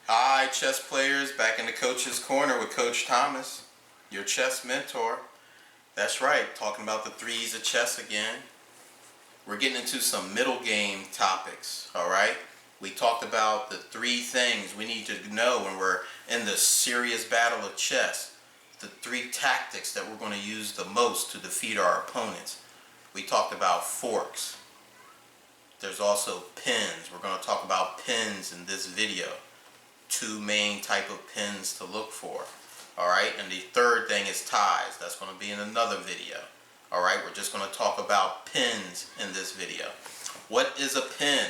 Hi, chess players, back in the Coach's Corner with Coach Thomas, your chess mentor. That's right, talking about the threes of chess again. We're getting into some middle game topics, all right? We talked about the three things we need to know when we're in the serious battle of chess. The three tactics that we're going to use the most to defeat our opponents. We talked about forks. There's also pins. We're going to talk about pins in this video. Two main type of pins to look for. Alright, and the third thing is ties. That's going to be in another video. Alright, we're just going to talk about pins in this video. What is a pin?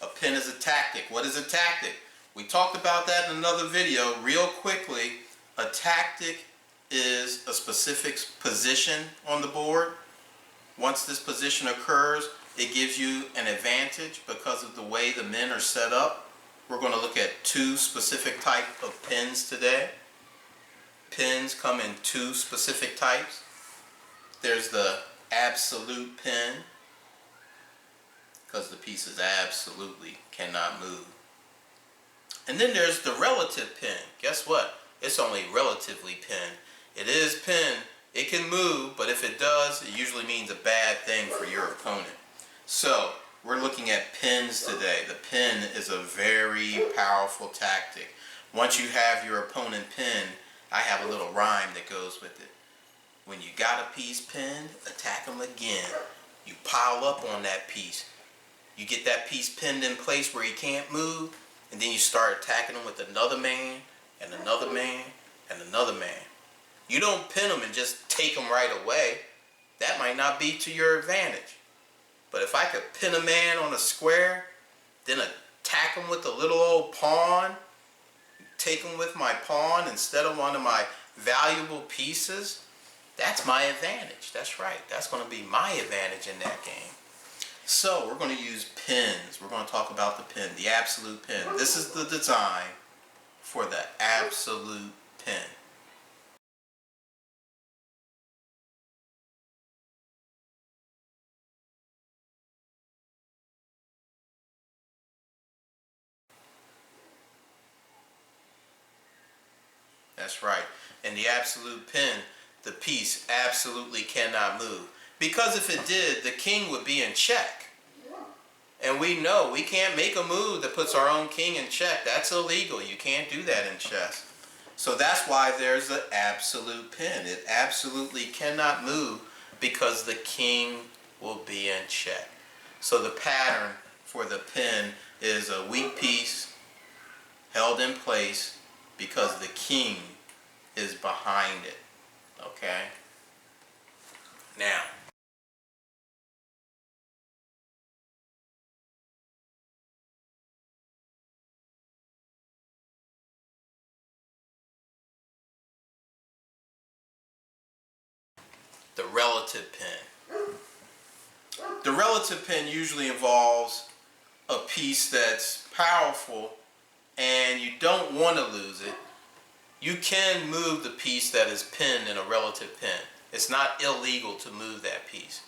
A pin is a tactic. What is a tactic? We talked about that in another video real quickly. A tactic is a specific position on the board. Once this position occurs, it gives you an advantage because of the way the men are set up. We're going to look at two specific types of pins today. Pins come in two specific types. There's the absolute pin, because the pieces absolutely cannot move. And then there's the relative pin. Guess what? It's only relatively pin. It is pin. It can move, but if it does, it usually means a bad thing for your opponent. So, we're looking at pins today. The pin is a very powerful tactic. Once you have your opponent pinned, I have a little rhyme that goes with it. When you got a piece pinned, attack them again. You pile up on that piece. You get that piece pinned in place where he can't move, and then you start attacking him with another man, and another man, and another man. You don't pin them and just take them right away. That might not be to your advantage. But if I could pin a man on a square, then attack him with a little old pawn, take him with my pawn instead of one of my valuable pieces, that's my advantage. That's right. That's going to be my advantage in that game. So we're going to use pins. We're going to talk about the pin, the absolute pin. This is the design for the absolute pin. That's right. In the absolute pin, the piece absolutely cannot move. Because if it did, the king would be in check. And we know we can't make a move that puts our own king in check. That's illegal. You can't do that in chess. So that's why there's the absolute pin. It absolutely cannot move because the king will be in check. So the pattern for the pin is a weak piece held in place because the king is behind it. Okay? Now, the relative pin. The relative pin usually involves a piece that's powerful and you don't want to lose it. You can move the piece that is pinned in a relative pin. It's not illegal to move that piece,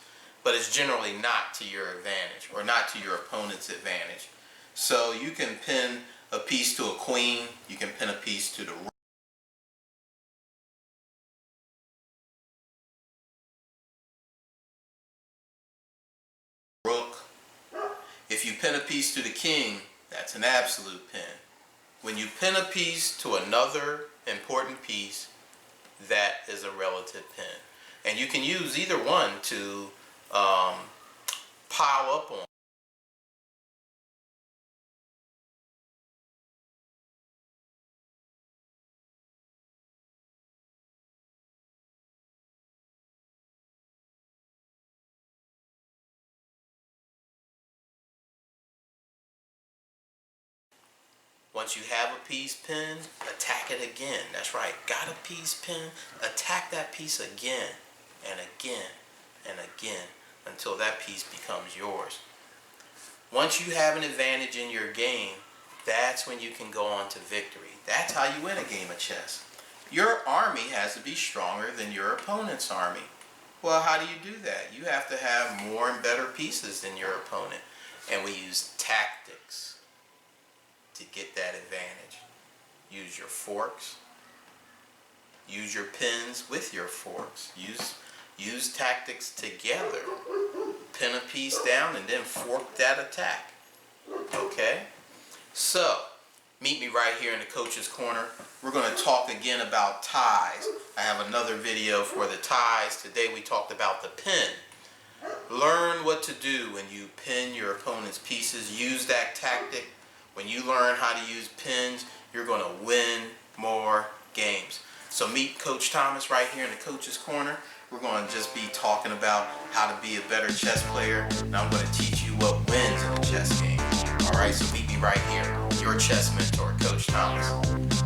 but it's generally not to your advantage or not to your opponent's advantage. So you can pin a piece to a queen, you can pin a piece to the rook. If If you pin a piece to the king, that's an absolute pin. When you pin a piece to another important piece, that is a relative pin. And you can use either one to pile up on. Once you have a piece pinned, attack it again. That's right. Got a piece pinned, attack that piece again and again and again until that piece becomes yours. Once you have an advantage in your game, that's when you can go on to victory. That's how you win a game of chess. Your army has to be stronger than your opponent's army. Well, how do you do that? You have to have more and better pieces than your opponent. And we use tactics to get that advantage. Use your forks. Use your pins with your forks. Use tactics together. Pin a piece down and then fork that attack. Okay? So, meet me right here in the coach's corner. We're going to talk again about ties. I have another video for the ties. Today we talked about the pin. Learn what to do when you pin your opponent's pieces. Use that tactic. When you learn how to use pins, you're going to win more games. So meet Coach Thomas right here in the coach's corner. We're going to just be talking about how to be a better chess player, and I'm going to teach you what wins in a chess game. Alright, so meet me right here, your chess mentor, Coach Thomas.